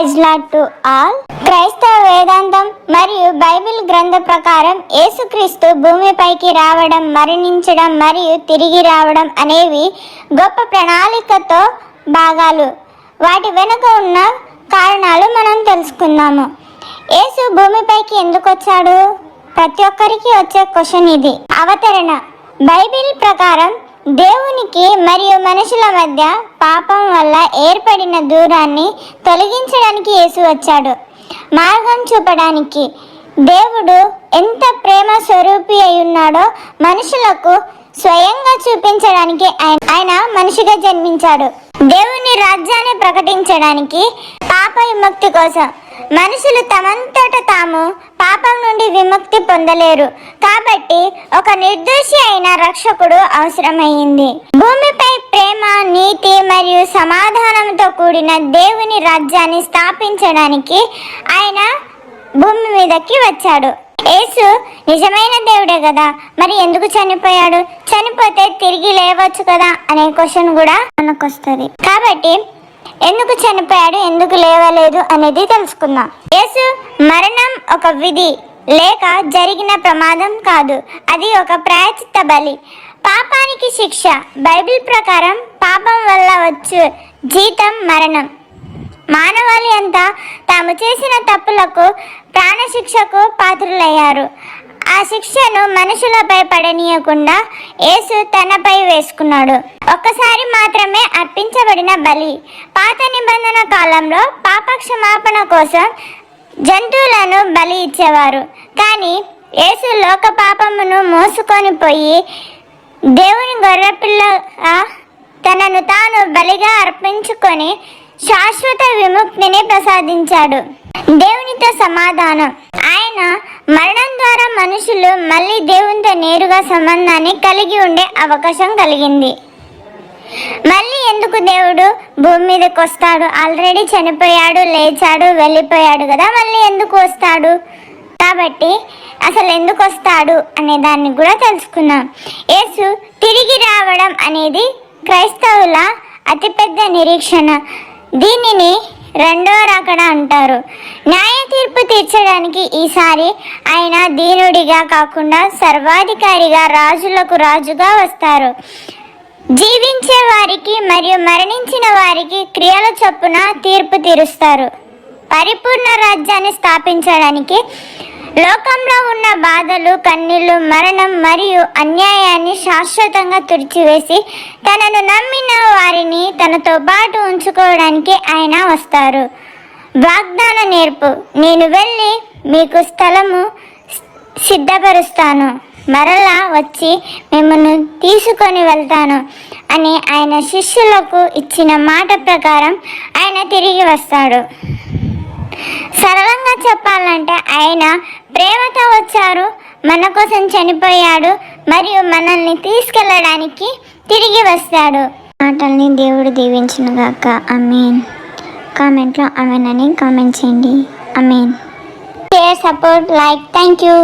To all. క్రైస్తవ వేదాంతం మరియు Bible గ్రంథ ప్రకారం యేసుక్రీస్తు భూమిపైకి రావడం, మరణించడం మరియు తిరిగి రావడం అనేవి గొప్ప ప్రణాళికతో భాగాలు. వాటి వెనుక ఉన్న కారణాలు మనం తెలుసుకుందాము. యేసు భూమిపైకి ఎందుకు వచ్చాడు? ప్రతి ఒక్కరికి వచ్చే క్వశ్చన్ ఇది. అవతరణ. బైబిల్ ప్రకారం దేవునికి మరియు మనుషుల మధ్య పాపం వల్ల ఏర్పడిన దూరాన్ని తొలగించడానికి యేసు వచ్చాడు. మార్గం చూపడానికి. దేవుడు ఎంత ప్రేమ స్వరూపి అయి ఉన్నాడో మనుషులకు స్వయంగా చూపించడానికి ఆయన మనిషిగా జన్మించాడు. దేవుని రాజ్యాన్ని ప్రకటించడానికి, పాప విముక్తి కోసం. మనుషులు తమంతట తాము పాపం నుండి విముక్తి పొందలేరు కాబట్టి ఒక నిర్దోషి అయిన రక్షకుడు అవసరమైంది. భూమిపై ప్రేమ, నీతి మరియు సమాధానంతో కూడిన దేవుని రాజ్యాన్ని స్థాపించడానికి ఆయన భూమి మీదకి వచ్చాడు. యేసు నిజమైన దేవుడే కదా, మరి ఎందుకు చనిపోయాడు? చనిపోతే తిరిగి లేవచ్చు కదా అనే క్వశ్చన్ కూడా మనకు వస్తుంది. కాబట్టి ఎందుకు చనిపోయాడు, ఎందుకు లేవలేదు అనేది తెలుసుకుందాం. యేసు మరణం ఒక విధి లేక జరిగిన ప్రమాదం కాదు, అది ఒక ప్రాయశ్చిత్త బలి. పాపానికి శిక్ష. బైబిల్ ప్రకారం పాపం వల్ల వచ్చు జీతం మరణం. మానవాళి అంతా తాము చేసిన తప్పులకు ప్రాణశిక్షకు పాత్రులయ్యారు. ఆ శిక్షను మనుషులపై పడనీయకుండా యేసు తనపై వేసుకున్నాడు. ఒక్కసారి మాత్రమే అర్పించబడిన బలి. పాత నిబంధన కాలంలో పాప క్షమాపణ కోసం జంతువులను బలి ఇచ్చేవారు. కానీ యేసు లోక పాపమును మోసుకొని పోయి దేవుని గొర్రెపిల్లగా తనను తాను బలిగా అర్పించుకొని శాశ్వత విముక్తిని ప్రసాదించాడు. దేవునితో సమాధానం. ఆయన మరణం ద్వారా మనుషులు మళ్ళీ దేవునితో నేరుగా సంబంధాన్ని కలిగి ఉండే అవకాశం కలిగింది. మళ్ళీ ఎందుకు దేవుడు భూమి మీదకి వస్తాడు? ఆల్రెడీ చనిపోయాడు, లేచాడు, వెళ్ళిపోయాడు కదా, మళ్ళీ ఎందుకు వస్తాడు? కాబట్టి అసలు ఎందుకు వస్తాడు అనే దాన్ని కూడా తెలుసుకుందాం. యేసు తిరిగి రావడం అనేది క్రైస్తవుల అతిపెద్ద నిరీక్షణ. దీనిని రెండో రాకడ అంటారు. న్యాయ తీర్పు తీర్చడానికి ఈసారి ఆయన దీనుడిగా కాకుండా సర్వాధికారిగా, రాజులకు రాజుగా వస్తారు. జీవించే వారికి మరియు మరణించిన వారికి క్రియల చొప్పున తీర్పు తీరుస్తారు. పరిపూర్ణ రాజ్యాన్ని స్థాపించడానికి లోకంలో ఉన్న బాధలు, కన్నీళ్లు, మరణం మరియు అన్యాయాన్ని శాశ్వతంగా తుడిచివేసి తనను నమ్మిన వారిని తనతో పాటు ఉంచుకోవడానికి ఆయన వస్తారు. వాగ్దాన నేర్పు. నేను వెళ్ళి మీకు స్థలము సిద్ధపరుస్తాను, మరలా వచ్చి మిమ్మల్ని తీసుకొని వెళ్తాను అని ఆయన శిష్యులకు ఇచ్చిన మాట ప్రకారం ఆయన తిరిగి వస్తాడు. సరళంగా చెప్పాలంటే ఆయన ప్రేమతో వచ్చారు, మన కోసం చనిపోయాడు మరియు మనల్ని తీసుకెళ్ళడానికి తిరిగి వస్తాడు. మాటల్ని దేవుడు దీవించునుగాక. ఆమేన్. కామెంట్లో ఆమేన్ అని కామెంట్ చేయండి. Amen. Share, support, like. Thank you.